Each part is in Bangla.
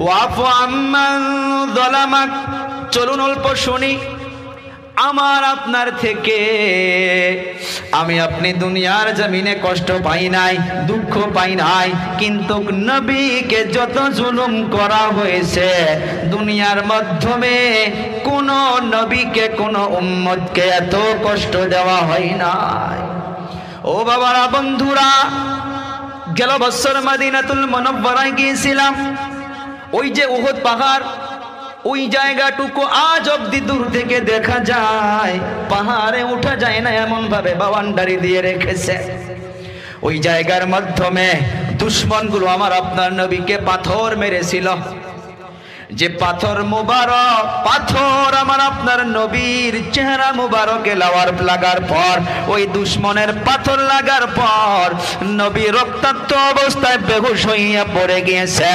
ওয়াফু আম্মান যালামাক। চলুন অল্প শুনি আমার আপনার থেকে। আমি আপনি দুনিয়ার জমিনে কষ্ট পাই নাই, দুঃখ পাই নাই, কিন্তু নবীকে যত জুলুম করা হয়েছে দুনিয়ার মাধ্যমে কোন নবীকে কোন উম্মতকে এত কষ্ট দেওয়া হয় নাই। ও বাবারা, বন্ধুরা, গেল বছর মদিনাতুল মুনাওয়ারায় গিয়েছিলাম। ওই যে উহুদ পাহাড়, ওই জায়গাটুকু আজ অব্দি দূর থেকে দেখা যায়, পাহাড়ে উঠা যায় না এমন ভাবে বাউন্ডারি দিয়ে রেখেছে। ওই জায়গার মাধ্যমে দুশমনগুলো আমার আপনার নবীকে পাথর মেরেছিল। যে পাথর মুবারক, পাথর আমার আপনার নবীর চেহারা মুবারকে লাগার পর, ওই দুশমনের পাথর লাগার পর নবী রক্তাক্ত অবস্থায় বেহুশ হইয়া পড়ে গিয়েছে।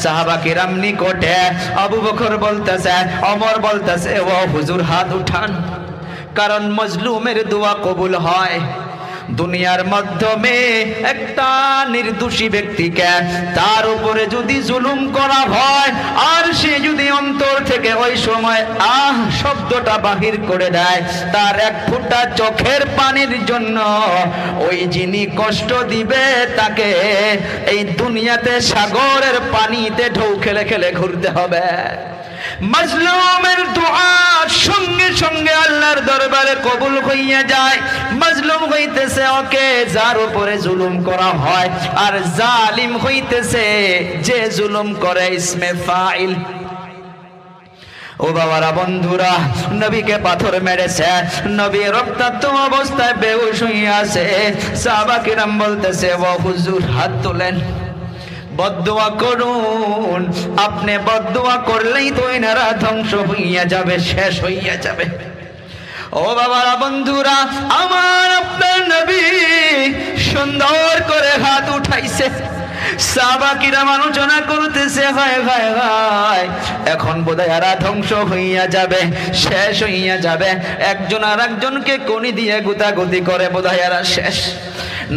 সাহাবা কিরাম নিকটে আবু বকর বলতেছে, ওমর বলতেছে, ও হুজুর হাত উঠান, কারণ মজলুমের দোয়া কবুল হয়। দুনিয়ার মাধ্যমে একটা নির্দোষী ব্যক্তিকে তার উপরে যদি জুলুম করা হয়, আর সে যদি অন্তর থেকে ওই সময় আহ শব্দটা বাহির করে দেয়, তার এক ফোঁটা চোখের পানির জন্য ওই যিনি কষ্ট দিবে তাকে এই দুনিয়াতে সাগরের পানিতে ঢেউ খেলে খেলে ঘুরতে হবে। মাজলুমের দোয়া সঙ্গে সঙ্গে আল্লাহর দরবারে কবুল হইয়া যায়। মাজলুম হইতেছে ওকে যার উপরে জুলুম করা হয়, আর জালিম হইতেছে যে জুলুম করে, ইসমে ফাইল। ও বাবারা, বন্ধুরা, নবীকে পাথর মেরেছে, নবী রক্তাক্ত অবস্থায় বেহুশ হইয়া আছে। সাহাবা কিরাম বলতেছে, ও হুজুর হাত তোলেন, বদদুয়া করুন। আপনি বদদুয়া করলেই তো এনারা ধ্বংস হইয়া যাবে, শেষ হইয়া যাবে। ও বাবারা, বন্ধুরা, আমার আপনার নবী সুন্দর করে হাত উঠাইছে। সাহাবা কিরাম আলোচনা করতেছে, হায় হায় হায়, এখন বোধহয় এরা ধ্বংস হইয়া যাবে, শেষ হইয়া যাবে। একজন আর একজনকে কনি দিয়ে গুতাগুতি করে বোধহয় এরা শেষ।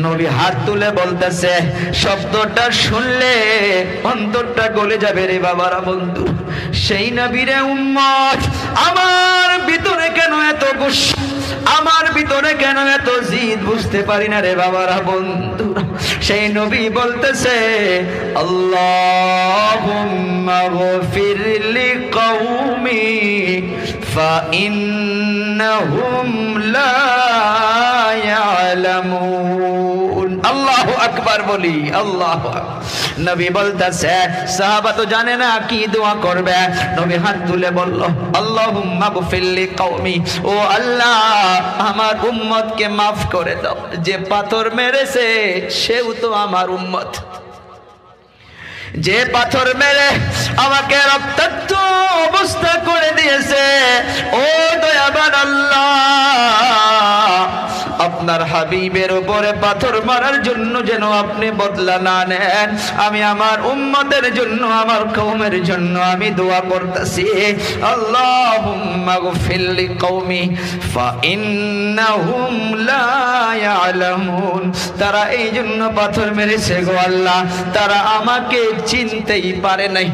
নবী হাত তুলে বলতেছে, শব্দটা শুনলে অন্তরটা গলে যাবে রে বাবারা, বন্ধু। সেই নবীরে উম্মত, আমার ভিতরে কেন এত গুসা, আমার ভিতরে কেন এত জিদ, বুঝতে পারি না রে বাবারা, বন্ধু। সেই নবী বলতেছে, আল্লাহুম্মা গফির লিকওমি ফাইন্নাহুম লা ইয়ালামুন। আল্লাহু আকবার বলি, আল্লাহু আকবার। নবী বলতেছে, সাহাবা তো জানে না কি দোয়া করবে। নবী হাত তুলে বলল, আল্লাহুম্মা গফির লিকওমি, ও আল্লাহ আমার উম্মতকে মাফ করে দাও। যে পাথর মেরেছে সেও তো আমার উম্মত, যে পাথর মেরে আমাকে রক্তাক্ত অবস্থা করে দিয়েছে, ও দয়াবান আল্লাহ, আপনার হাবিবের উপরে পাথর মারার জন্য যেন আপনি বদলা না নেন। আমি আমার উম্মতের জন্য, আমার কওমের জন্য আমি দোয়া করতেছি, আল্লাহুম্মা গফির লিকওমি ফাইন্নাহুম লা ইয়ালামুন। তারা এই জন্য পাথর মেরেছে গো আল্লাহ, তারা আমাকে চিনতেই পারে নাই,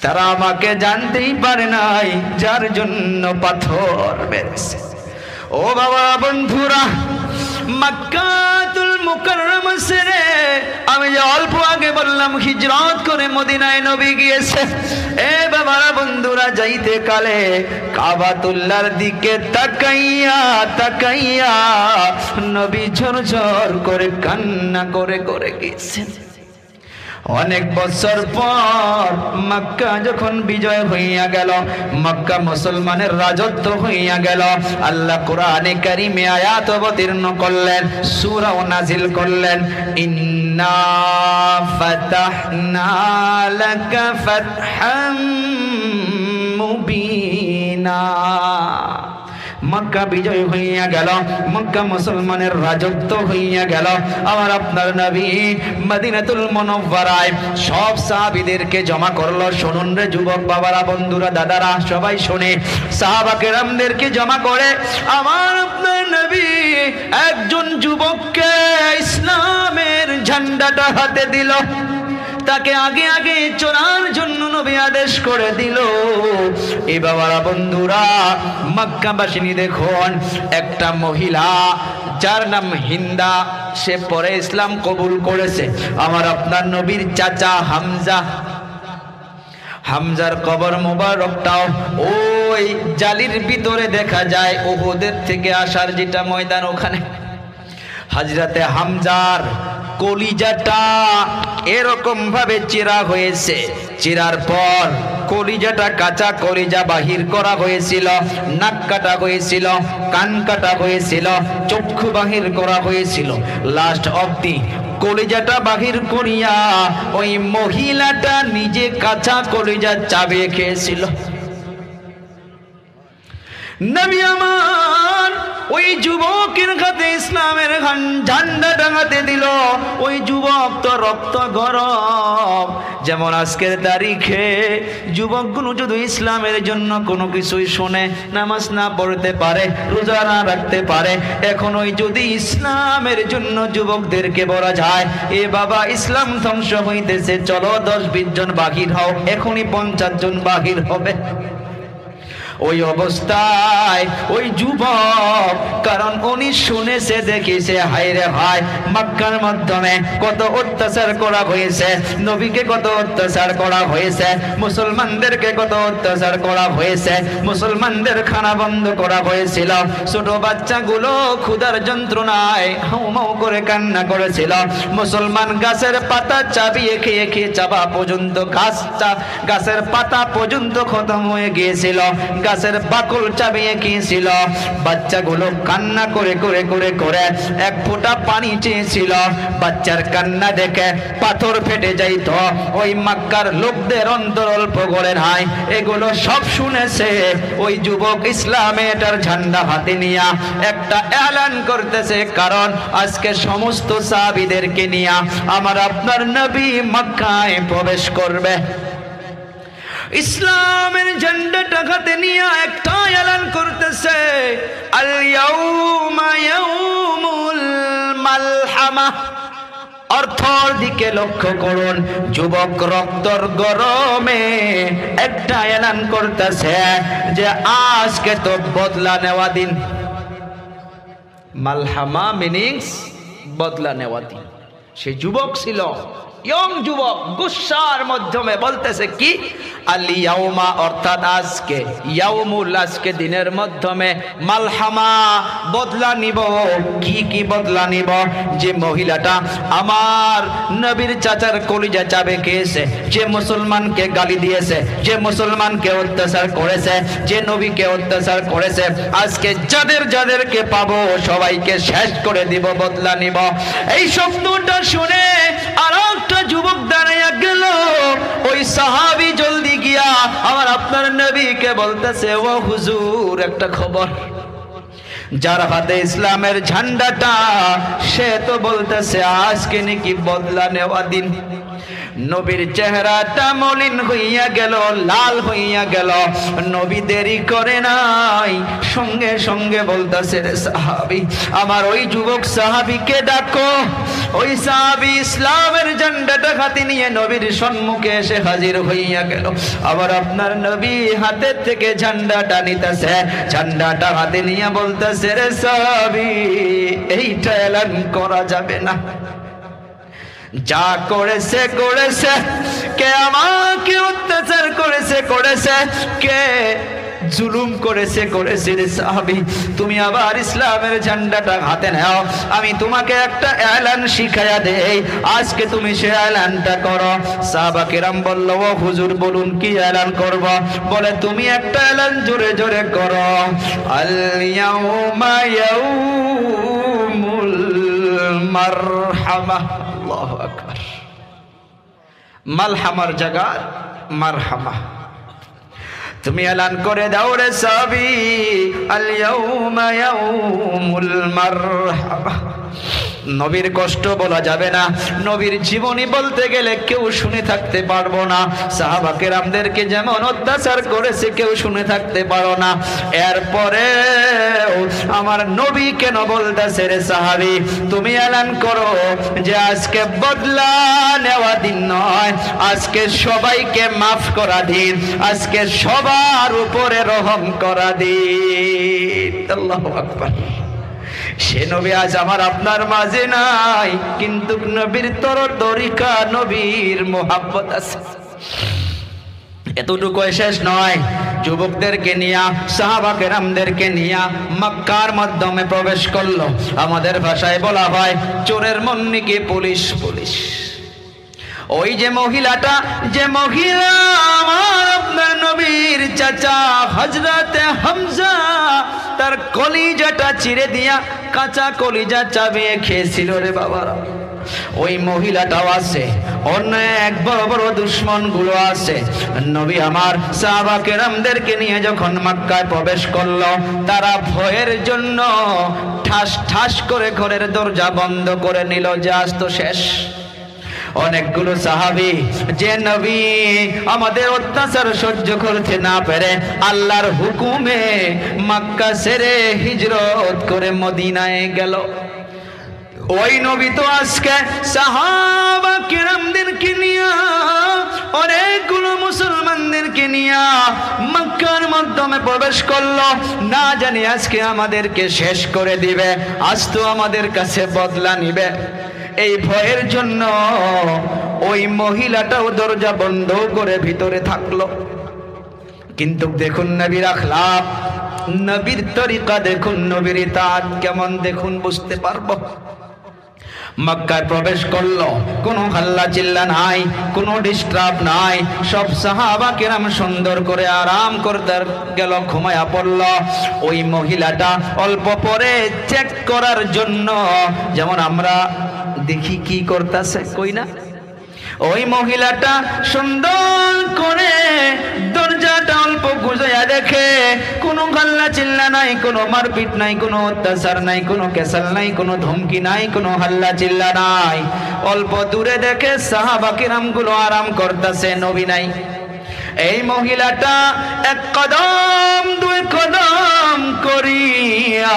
তারা আমাকে জানতেই পারে নাই, যার জন্য পাথর মেরেছে। ও বাবা, বন্ধুরা, মক্কাতুল মুকাররমা ছেড়ে আমি যে অল্প আগে বললাম হিজরত করে মদিনায় নবী গিয়েছে। এ বাবারা, বন্ধুরা, যাইতে কালে কাবাতুল্লাহর দিকে তাকাইয়া তাকাইয়া নবী ঝরঝর করে কান্না করে করে গিয়েছেন। অনেক বছর পর মক্কা যখন বিজয় হইয়া গেল, মক্কা মুসলমানের রাজত্ব হইয়া গেল, আল্লাহ কোরআনে কারিমে আয়াত অবতীর্ণ করলেন, সূরা নাজিল করলেন, ইন্না ফাতাহনা লাকা ফাতহাম মুবিনা। মক্কা বিজয় হইয়া গেল, মক্কা মুসলমানের রাজত্ব হইয়া গেল। আমার আপনার নবী মদিনাতুল মুনাওয়ারায় সব সাহাবীদেরকে জমা করলো। শুনুন রে যুবক বাবারা, বন্ধুরা, দাদারা, সবাই শুনে। সাহাবা কেরামদেরকে জমা করে আমার আপনার নবী একজন যুবককে ইসলামের ঝান্ডাটা হাতে দিল। তাকে আগে আগে চলার জন্য নবী আদেশ করে দিল। এ বাবারা বন্ধুরা, মক্কাবাসিনী দেখুন, একটা মহিলা যার নাম হিন্দা, সে পরে ইসলাম কবুল করেছে। আমার আপনার নবীর চাচা হামজা, হামজার কবর মোবারকটাও ওই জালির ভিতরে দেখা যায়, উহুদের থেকে আসার যেটা ময়দান, ওখানে হযরতে হামজার কলিজাটা এরকম ভাবে চিরা হয়েছে। চিরার পর কলিজাটা, কাঁচা কলিজা বাহির করা হয়েছিল, নাক কাটা হয়েছিল, কান কাটা হয়েছিল, চক্ষু বাহির করা হয়েছিল। লাস্ট অবধি কলিজাটা বাহির করিয়া ওই মহিলাটা নিজে কাঁচা কলিজা চাবিয়ে খেয়েছিল। নবী আমার ওই যুবকের হাতে ইসলামের ঝান্ডা টাঙাতে দিল। ওই যুবক তো রক্ত গরম। যেমন আজকের তারিখে যুবকগুলো যদি ইসলামের জন্য কোনো কিছুই শোনে, নামাজ না পড়তে পারে, রোজা না রাখতে পারে, এখন ওই যদি ইসলামের জন্য যুবকদেরকে বলা যায়, এ বাবা ইসলাম ধ্বংস হইতেছে, চলো 10-20 জন বাহির হও, এখনই 50 জন বাহির হবে। ওই অবস্থায় ওই যুবক, কারণ উনি শুনেছে, দেখেছে, হায়রে ভাই মক্কার মাধ্যমে কত অত্যাচার করা হয়েছে, নবীকে কত অত্যাচার করা হয়েছে, মুসলমানদেরকে কত অত্যাচার করা হয়েছে, মুসলমানদের খানা বন্ধ করা হয়েছিল, ছোট বাচ্চাগুলো ক্ষুধার যন্ত্রণায় হাউমাউ করে কান্না করেছিল, মুসলমান গাছের পাতা চাবিয়ে খেয়ে খেয়ে চাবা পর্যন্ত গাছের পাতা পর্যন্ত খতম হয়ে গিয়েছিল, গাছের বাকল চাবিয়ে খেয়েছিল, বাচ্চাগুলো কান্না করে করে করে করে এক ফোঁটা পানি চেয়েছিল। বাচ্চার কান্না দেখে পাথর ফেটে যাইত। ওই মক্কার লোকদের অন্তর অল্প করে নাই, এগুলো সব শুনেছে। ওই যুবক ইসলামের ঝান্ডা হাতে নিয়ে একটা এলান করতেছে, কারণ আজকে সমস্ত সাহাবীদেরকে নিয়ে আমার আপনার নবী মক্কায় প্রবেশ করবে। ইসলামের ঝান্ডাটা হাতে নিয়ে একটা এলান করতেছে, আল ইয়াউমা ইয়াউমুল মালহামা। অর্থর দিকে লক্ষ্য করুন, যুবক রক্তর গরমে একটা এলান করতেছে যে আজকে তো বদলা নেওয়া দিন। মালহামা মিনিংস বদলা নেওয়া দিন। সে যুবক ছিল, ইয়ং যুবক, গুসার মাধ্যমে বলতেছে কি, আল ইয়াউমা অর্থাৎ আজকে, ইয়াউমুল আজকে দিনের মাধ্যমে, মালহামা বদলা নিব। কি কি বদলা নিব? যে মহিলাটা আমার নবীর চাচার কলিজা চাবে খেয়েছে, যে মুসলমানকে গালি দিয়েছে, যে মুসলমানকে অত্যাচার করেছে, যে নবীকে অত্যাচার করেছে, আজকে যাদের যাদেরকে পাবো সবাইকে শেষ করে দিব, বদলা নিব। এই শব্দটা শুনে আর একটা যুবক দাঁড়াইয়া গেল। ওই সাহাবী জলদি গিয়া আমার আপনার নবীকে বলতেছে, ও হুজুর, একটা খবর। যার হাতে ইসলামের ঝান্ডাটা, সে তো বলতেছে আজকে নাকি বদলা নেওয়া দিন। নবীর চেহারাটা মলিন হইয়া গেল, লাল হইয়া গেল। নবী দেরি করে নাই, সঙ্গে সঙ্গে বলতেছে, রে সাহাবী, আমার ওই যুবক সাহাবীকে ডাকো। ওই সাহাবী ইসলামের ঝান্ডাটা হাতে নিয়ে নবীর সম্মুখে এসে হাজির হইয়া গেল। আবার আপনার নবী হাতের থেকে ঝান্ডাটা নিতেছে, ঝান্ডাটা হাতে নিয়ে বলতেছে, রে সাহাবী, এইটা এলান করা যাবে না। যা করেছে করেছে, কে আমাকে অত্যাচার করেছে করেছে, কে জুলুম করেছে করেছে। রে সাহাবী, তুমি আবার ইসলামের ঝান্ডাটা হাতে নাও, আমি তোমাকে একটা এলান শিখাইয়া দেই, আজকে তুমি সে এলানটা করো। সাহাবা কিরাম বলল, ও হুজুর বলুন কি এলান করব? বলে, তুমি একটা এলান জোরে জোরে করো, আল ইয়াউমা ইয়াউমুল মারহামা। আল্লাহু আকবার। মালহামার জায়গা মারহামা। তুমি এলান করে দাও রে সাহাবী, আল ইয়াউমা ইয়াউমুল মারহামা। নবীর কষ্ট বলা যাবে না, নবীর জীবনী বলতে গেলে কেউ শুনে থাকতে পারবো না। সাহাবা কেরামদেরকে যেমন অত্যাচার করেছে কেউ শুনে থাকতে পারো না। এরপরে আমার নবী কেন বলতেছে, রে সাহাবী তুমি এলান করো যে আজকে বদলা নেওয়া দিন নয়, আজকে সবাইকে মাফ করা দিন, আজকে সবার উপরে রহম করা দিন। আল্লাহু আকবার। সে নবী আজ আমার আপনার মাঝে নাই, কিন্তু নবীর তরিকা, নবীর মোহাব্বত আছে। এতটুকু শেষ নয়, যুবকদেরকে নিয়া, সাহাবা কেরামদেরকে নিয়া মক্কার মাধ্যমে প্রবেশ করলো। আমাদের ভাষায় বলা হয় চোরের মন নাকি পুলিশ পুলিশ। ওই যে মহিলাটা, যে মহিলা আমার আপনার নবীর চাচা হযরতে হামজা তার কলিজাটা চিরে দিয়া কাঁচা কলিজা চাবিয়ে খেয়েছিল রে বাবারা, ওই মহিলাটাও আছে, অনেক বড় বড় দুশমন গুলো আছে। নবী আমার সাহাবা কেরামদেরকে নিয়ে যখন মক্কায় প্রবেশ করলো, তারা ভয়ের জন্য ঠাস ঠাস করে ঘরের দরজা বন্ধ করে নিল, যে আজ তো শেষ। অনেকগুলো সাহাবী যে নবী আমাদের অত্যাচার সহ্য করতে না পেরে আল্লাহর হুকুমে মক্কা ছেড়ে হিজরত করে মদিনায় গেল, ওই নবী তো আজকে সাহাবা কেরামদেরকে নিয়ে, অনেকগুলো মুসলমানদেরকে নিয়ে মক্কার মাধ্যমে প্রবেশ করলো। না জানি আজকে আমাদেরকে শেষ করে দিবে, আজ তো আমাদের কাছে বদলা নিবে। এই ভয়ের জন্য ওই মহিলাটাও দরজা বন্ধ করে ভিতরে থাকলো। কিন্তু দেখুন নবীর আখলাক, নবীর তরিকা দেখুন, নবীর ইতাআত কেমন দেখুন, বুঝতে পারবো। মক্কায় প্রবেশ করলো, কোনো হাল্লা চিল্লা নাই, কোনো ডিস্টার্ব নাই, সব সাহাবা কেরাম সুন্দর করে আরাম করতে গেল, ঘুমায়া পড়ল। ওই মহিলাটা অল্প পরে চেক করার জন্য, যেমন আমরা দেখি কি করতেছে কই না, ওই মহিলাটা সুন্দর করে দরজাটা অল্প গুজায়া দেখে কোনো গাল্লা চিল্লা নাই, কোনো মারপিট নাই, কোনো অত্যাচার নাই, কোনো কেসাল নাই, কোনো ধমকি নাই, কোনো হাল্লা চিল্লা নাই। অল্প দূরে দেখে সাহাবা কিরাম গুলো আরাম করতেছে, নবী নাই। এই মহিলাটা এক কদম দুই কদম করিয়া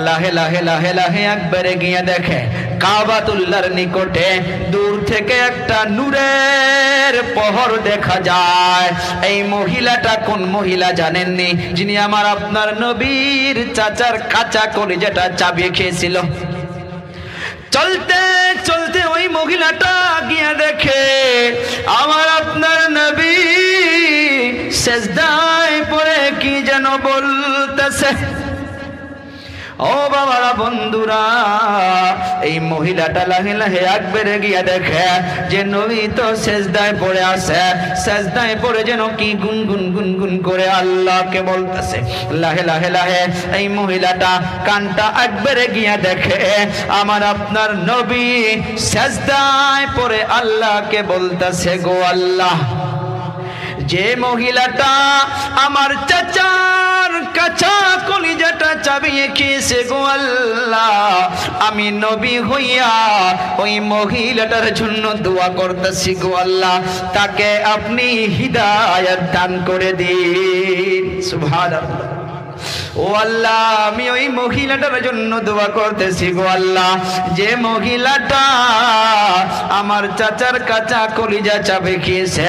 লাহে লাহে লাহে লাহে একবারে গিয়ে দেখে কাবাতুল্লাহর নিকটে দূর থেকে একটা নূরের পহর দেখা যায়। এই মহিলাটা কোন মহিলা জানেননি? যিনি আমার আপনার নবীর চাচার কাঁচা কলিজাটা চাবিয়ে খেয়েছিল। চলতে চলতে ওই মহিলাটা গিয়ে দেখে আমার আপনার নবী সেজদায় পড়ে কি যেন বলতেছে। ও বাবারা, বন্ধুরা, এই মহিলাটা লাহে লাহে একবারে গিয়া দেখে যে নবী তো সেজদায় পড়ে আছে, সেজদায় পড়ে যেন কি গুনগুন গুনগুন করে আল্লাহকে বলতেছে। লাহে লাহে লাহে এই মহিলাটা কানটা একবারে গিয়া দেখে আমার আপনার নবী সেজদায় পড়ে আল্লাহকে বলতেছে, গো আল্লাহ, যে মহিলাটা আমার চাচার কাঁচা কলিজাটা চাবিয়ে খেয়েছে, গো আল্লাহ, আমি নবী হইয়া ওই মহিলাটার জন্য দোয়া করতেছি, গো আল্লাহ, তাকে আপনি হিদায়াত দান করে দিন। সুবহানাল্লাহ। ও আল্লাহ, আমি ওই মহিলাটার জন্য দোয়া করতেছি, গো আল্লাহ, যে মহিলাটা আমার চাচার কাঁচা কলিজা চাবে খেয়েছে,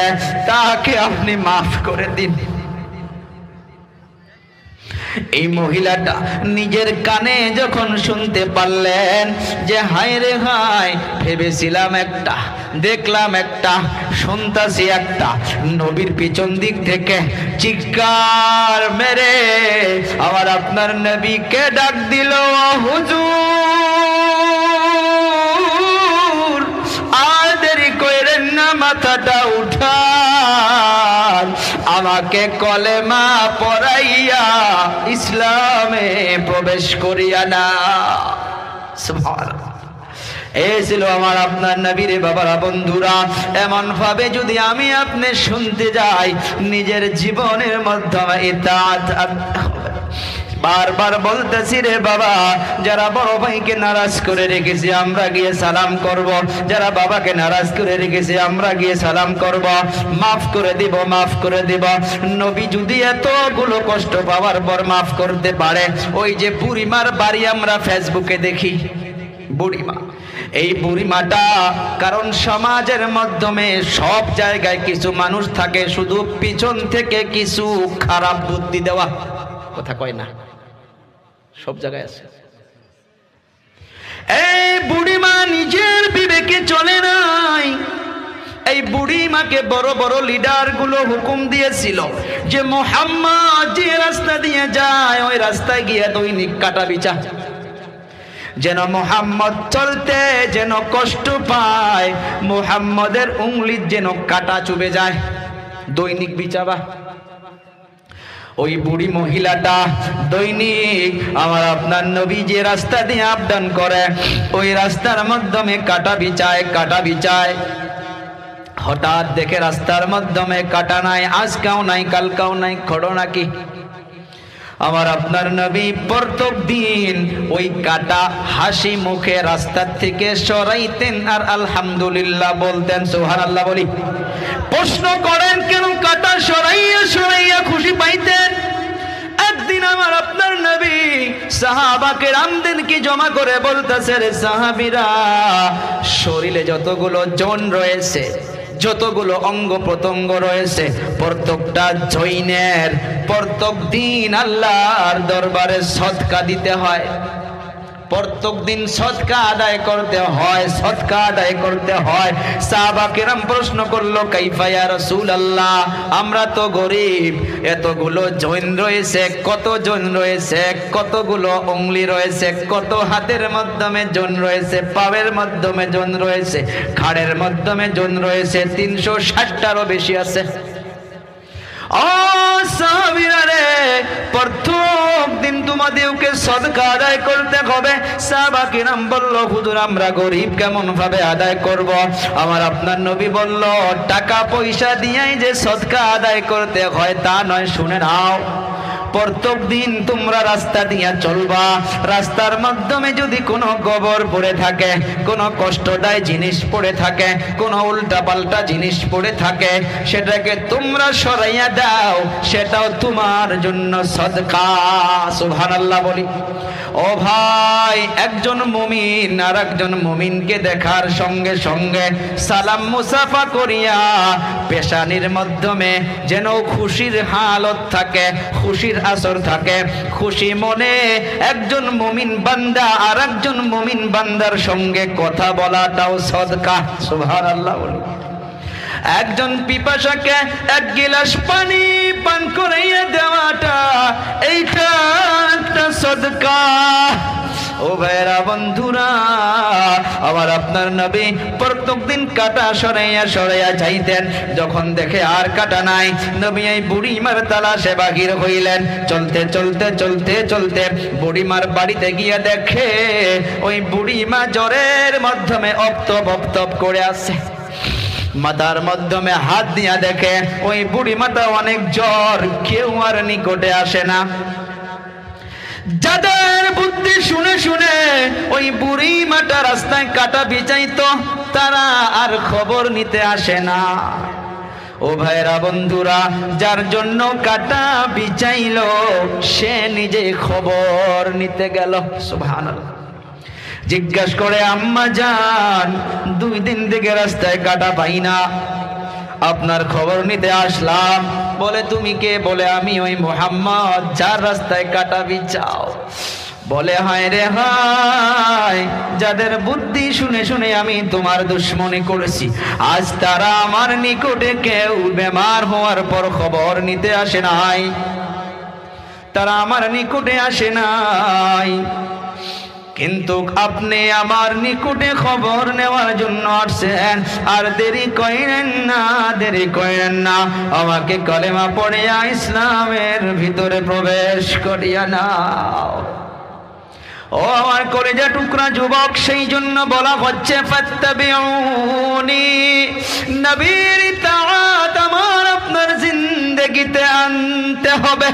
তাকে আপনি মাফ করে দিন। এই মহিলাটা নিজের কানে যখন শুনতে পারলেন যে হায় রে হায়, ভেবেছিলাম একটা, দেখলাম একটা, শুনতাছি একটা, নবীর পিছন দিক থেকে চিৎকার মেরে আবার আপনার নবীকে ডাক দিল, হুজুর আর দেরি কইরেন না, মাথাটা উঠান, আমাকে কলেমা পড়াইয়া ইসলামে প্রবেশ করিয়া না। সুবহানাল্লাহ। এই ছিল আমার আপনার নবীর বাবারা, বন্ধুরা। এমন ভাবে যদি আমি আপনি শুনতে যাই, নিজের জীবনের মাধ্যমে ইতাআত বারবার বলতেছি রে বাবা, যারা বড় ভাইকে নারাজ করে রেখেছি আমরা গিয়ে সালাম করব, যারা বাবাকে নারাজ করে রেখেছি আমরা গিয়ে সালাম করব, মাফ করে দিব, মাফ করে দিব। নবী যদি এতগুলো কষ্ট পাওয়ার পর মাফ করতে পারে, ওই যে বুড়িমার বাড়ি আমরা ফেসবুকে দেখি, বুড়িমা, এই বুড়িমাটা, কারণ সমাজের মাধ্যমে সব জায়গায় কিছু মানুষ থাকে শুধু পিছন থেকে কিছু খারাপ বুদ্ধি দেওয়া, কথা কয় না, সব জায়গায় আছে। এই বুড়িমা নিজের বিবেকে চলে নাই। এই বুড়িমাকে বড় বড় লিডার গুলো হুকুম দিয়েছিল যে মুহাম্মদ যে রাস্তা দিয়ে যায় ওই রাস্তায় গিয়ে দৈনিক কাটা বিচা, যেন মুহাম্মদ চলতে যেন কষ্ট পায়, মুহাম্মদের উংলির যেন কাটা চুবে যায়, দৈনিক বিচাবা। ওই বুড়ি মহিলাটা দৈনিক আমার আপনার নবী যে রাস্তা দিয়ে আপডাউন করে ওই রাস্তার মাধ্যমে কাটা বিছায়, কাটা বিছায়। হঠাৎ দেখে রাস্তার মাধ্যমে কাটা নাই, আজকাও নাই, কালকাও নাই, ঘটনা কি? আমার আপনার নবী প্রত্যেক দিন ওই কাটা হাসি মুখে রাস্তার থেকে সরাইতেন আর আলহামদুলিল্লাহ বলতেন, সুবহানাল্লাহ বলি। প্রশ্ন করেন কেন কাটা সরাইয়া সরাইয়া খুশি পাইতেন? একদিন আমার আপনার নবী সাহাবাকে রামদেরকে জমা করে বলতেছে, রে সাহাবীরা, শরীরে যতগুলো জন রয়েছে, যতগুলো অঙ্গ প্রত্যঙ্গ রয়েছে, প্রত্যেকটা জৈনের প্রত্যেক দিন আল্লাহর দরবারে সদকা দিতে হয়, প্রত্যেক দিন সদকা আদায় করতে হয়, সদকা আদায় করতে হয়। সাহাবা কেরাম প্রশ্ন করলো, কাইফা ইয়া রাসূলুল্লাহ, আমরা তো গরিব, এতগুলো জৈন রয়েছে, কত জন রয়েছে, কতগুলো উংলি রয়েছে, কত হাতের মাধ্যমে জন রয়েছে, পায়ের মাধ্যমে জন রয়েছে, ঘাড়ের মাধ্যমে জন রয়েছে, 360টারও বেশি আছে। ও সাহাবীরা রে, প্রত্যেক দিন তোমাদেরকে সদকা আদায় করতে হবে। সাহাবা কিরাম বলল, হুজুর আমরা গরিব, কেমন ভাবে আদায় করব? আমার আপনার নবী বলল, টাকা পয়সা দিয়েই যে সদকা আদায় করতে হয় তা নয়, শুনে নাও। প্রত্যেক দিন তোমরা রাস্তা দিয়ে চলবা, রাস্তার মাধ্যমে যদি কোনো গোবর পড়ে থাকে, কোনো কষ্টদায়ী জিনিস পড়ে থাকে, কোনো উল্টা পাল্টা জিনিস পড়ে থাকে, সেটাকে তোমরা সরাইয়া দাও, সেটাও তোমার জন্য সদকা। সুবহানাল্লাহ বলি। ও ভাই, একজন মুমিন আর একজন মুমিনকে দেখার সঙ্গে সঙ্গে সালাম মুসাফা করিয়া পেশানির মাধ্যমে যেন খুশির হালত থাকে, খুশির আসর থাকে, খুশি মনে একজন মুমিন বান্দা আর একজন মুমিন বান্দার সঙ্গে কথা বলাটাও সদকা। সুবহানাল্লাহ বলি। একজন পিপাসাকে এক গিলাস পানি পান করাইয়া দেওয়াটা এইটা একটা সদকা। ও ভাইরা বন্ধুরা, আমার আপনার নবী প্রত্যেক দিন কাটা সরাইয়া সরাইয়া যাইতেন। যখন দেখে আর কাটা নাই, নবী এই বুড়িমার তালাশে বাহির হইলেন। চলতে চলতে চলতে চলতে বুড়িমার বাড়িতে গিয়ে দেখে ওই বুড়িমা জ্বরের মাধ্যমে অপ্তপ অপ্তপ করে আছে। মাথার মাধ্যমে হাত দিয়া দেখে ওই বুড়ি মাতা অনেক জ্বর, কেউ আর নিকটে আসে না। যাদের বুদ্ধি শুনে শুনে ওই বুড়ি মাটা রাস্তায় কাটা বিছাইতো, তারা আর খবর নিতে আসে না। ও ভাইরা বন্ধুরা, যার জন্য কাটা বিছাইলো সে নিজে খবর নিতে গেল। সুবহানাল্লাহ। জিজ্ঞাস করে, আম্মা জান, 2 দিন থেকে রাস্তায় কাটা পাই না, আপনার খবর নিতে আসলাম। বলে, তুমি কে? বলে, আমি ওই মুহাম্মদ যার রাস্তায় কাটা বিছাও। বলে, হায় রে হায়, যাদের বুদ্ধি শুনে শুনে আমি তোমার দুশ্মনী করেছি, আজ তারা আমার নিকটে কেউ বেমার হওয়ার পর খবর নিতে আসে নাই, তারা আমার নিকটে আসে নাই। কিন্তু আপনি আমার নিকটে খবর নেওয়ার জন্য আসছেন, আর দেরি করেন না, দেরি করেন না, আমাকে কলেমা পড়িয়া ইসলামের ভিতরে প্রবেশ করিয়া নাও। ও আমার কলেজা টুকরা যুবক, সেই জন্য বলা হচ্ছে ফাত্তাবিউনি, নবীর ইতাআত আমার আপনার জিন্দেগিতে আনতে হবে।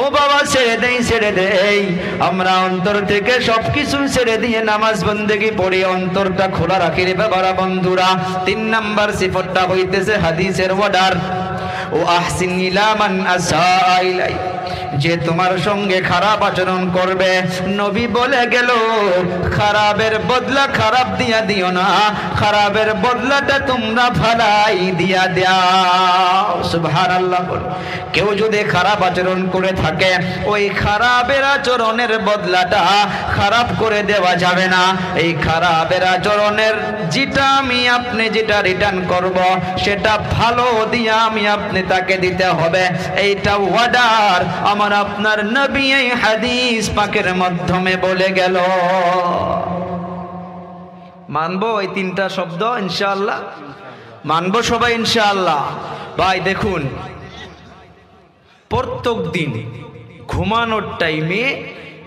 ও বাবা ছেড়ে দেই আমরা অন্তর থেকে সবকিছু ছেড়ে দিয়ে নামাজ বন্দেগী পড়ি, অন্তরটা খোলা রাখি রে বাবারা বন্ধুরা। 3 নাম্বার সিফতটা হইতেছে হাদিসের অর্ডার, ও আহসিন ইলা মান আসা ইলাই, যে তোমার সঙ্গে খারাপ আচরণ করবে নবী বলে গেল খারাপের বদলা খারাপ দিয়া দিও না, খারাপের বদলাটা তোমরা ভালাই দিয়া দাও। সুবহানাল্লাহ। কেউ যদি খারাপ আচরণ করে থাকে ওই খারাপের আচরণের বদলাটা খারাপ করে দেওয়া যাবে না। এই খারাপের আচরণের যেটা আমি আপনি যেটা রিটার্ন করব সেটা ভালো দিয়া আমি আপনি তাকে দিতে হবে। এইটা ওয়ার্ডার আমার আপনার নবী এই হাদিস পাকের মাধ্যমে বলে গেল। মানবো এই 3টা শব্দ ইনশাআল্লাহ, মানবো সবাই ইনশাআল্লাহ। ভাই দেখুন, প্রত্যেক দিন ঘুমানোর টাইমে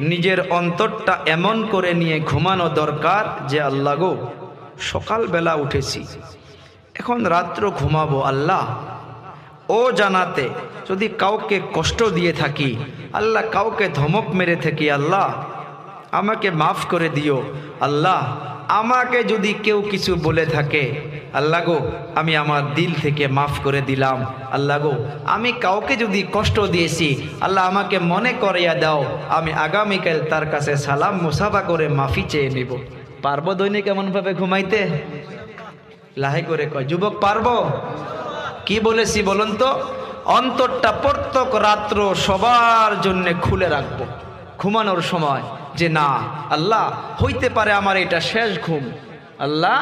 নিজের অন্তরটা এমন করে নিয়ে ঘুমানো দরকার যে আল্লাহ গো সকালবেলা উঠেছি, এখন রাত্র ঘুমাবো, আল্লাহ ও জানাতে যদি কাউকে কষ্ট দিয়ে থাকি, আল্লাহ কাউকে ধমক মেরে থাকি, আল্লাহ আমাকে মাফ করে দিও। আল্লাহ আমাকে যদি কেউ কিছু বলে থাকে, আল্লাহ গো আমি আমার দিল থেকে মাফ করে দিলাম। আল্লাহ গো আমি কাউকে যদি কষ্ট দিয়েছি, আল্লাহ আমাকে মনে করিয়া দাও, আমি আগামীকাল তার কাছে সালাম মুসাফা করে মাফি চেয়ে নেব। পারবো দৈনিক এমনভাবে ঘুমাইতে? লাহে করে কয় যুবক পারবো? কি বলেছি বলুন তো? অন্তরটা প্রত্যেক রাত্র সবার জন্য খুলে রাখবো ঘুমানোর সময়, যে না আল্লাহ হইতে পারে আমার এটা শেষ ঘুম, আল্লাহ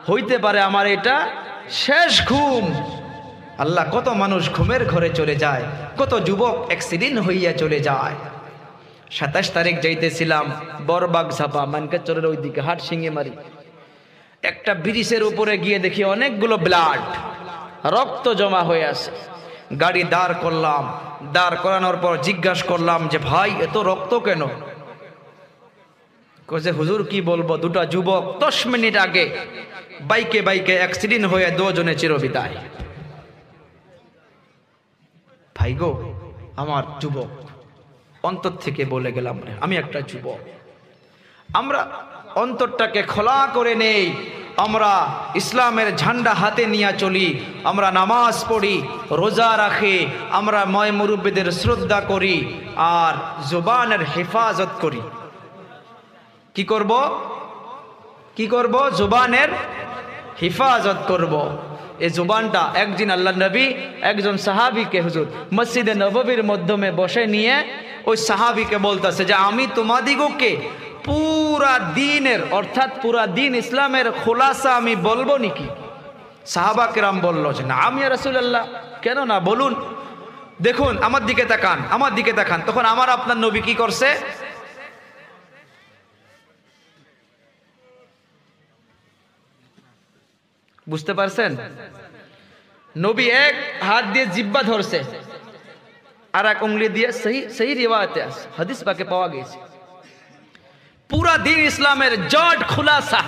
হইতে পারে আমার এটা শেষ ঘুম। আল্লাহ কত মানুষ ঘুমের ঘরে চলে যায়, কত যুবক অ্যাক্সিডেন্ট হইয়া চলে যায়। 27 তারিখ যাইতেছিলাম বরবাগ ঝাপা মানকাচরের ওইদিকে হাট সিঙ্গে মারি, একটা ব্রিজের উপরে গিয়ে দেখি অনেকগুলো ব্লাড রক্ত জমা হয়ে আছে। গাড়ি দাঁড় করলাম, দাঁড় করানোর পর জিজ্ঞাসা করলাম যে ভাই এত রক্ত কেন? কইছে হুজুর কি বলবো, 2টা যুবক 10 মিনিট আগে বাইকে অ্যাক্সিডেন্ট হয়ে 2 জনে চিরবিদায়। ভাই গো আমার যুবক, অন্তর থেকে বলে গেলাম আমি একটা যুবক। আমরা অন্তরটাকে খোলা করে নেই, আমরা ইসলামের ঝান্ডা হাতে নিয়ে চলি, আমরা নামাজ পড়ি, রোজা রাখি, আমরা ময় মুরব্বীদের শ্রদ্ধা করি আর জবানের হেফাজত করি। কি করব? জবানের হেফাজত করব। এই জবানটা একদিন আল্লাহ নবী একজন সাহাবীকে হুজুর মসজিদে নববীর মাধ্যমে বসে নিয়ে ওই সাহাবীকে বলতেছে যে আমি তোমাদিগকে পুরা দিনের অর্থাৎ পুরা দিন ইসলামের খোলাসা আমি বলবো নাকি? সাহাবা কেরাম বলল যে না আমি রাসূলুল্লাহ, কেন না বলুন। দেখুন আমার দিকে তাকান। তখন আমার আপনার নবী কি করছে? বুঝতে পারছেন? নবী এক হাত দিয়ে জিহ্বা ধরছে আর এক উংলি দিয়ে সহি রিওয়ায়াতে আছে, হাদিস পাকে পাওয়া গেছে। পুরা দিন ইসলামের জট খুলাসা,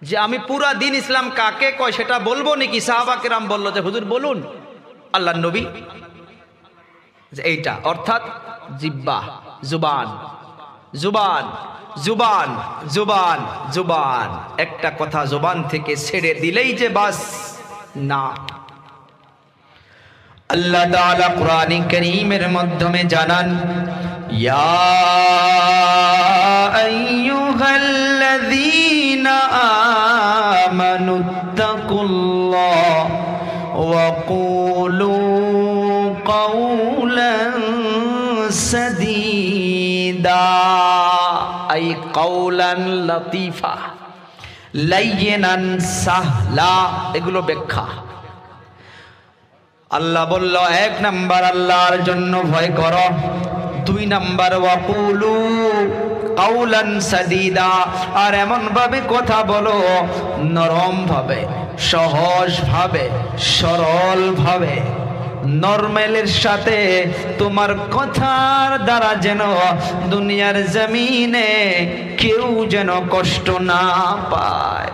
যে আমি পুরা দিন ইসলাম কাকে কয় সেটা বলবো নাকি? সাহাবা কেরাম বলল যে হুজুর বলুন। আল্লাহ নবী যে এইটা অর্থাৎ জিহ্বা, জুবান জুবান জুবান জুবান জুবান, একটা কথা জুবান থেকে ছেড়ে দিলেই যে বাস না। আল্লাহ তাআলা কুরআনে কারীমের মাধ্যমে জানান ইয়া আইয়ুহাল্লাযীনা আমানুত্তাকুল্লাহ ওয়া কুলু কাওলান সাদীদা, আই কাওলান লতীফা লাইয়িনান সাহলা। এগুলো ব্যাখ্যা। আল্লাহ বলল 1 নাম্বার আল্লাহর জন্য ভয় করো, 2 নাম্বার ওয়াকুলু কাওলান সাদীদা, আর এমন ভাবে কথা বলো নরম ভাবে, সহজ ভাবে, সরল ভাবে, নরমালের সাথে। তোমার কথার দ্বারা যেন দুনিয়ার জমিনে কেউ যেন কষ্ট না পায়।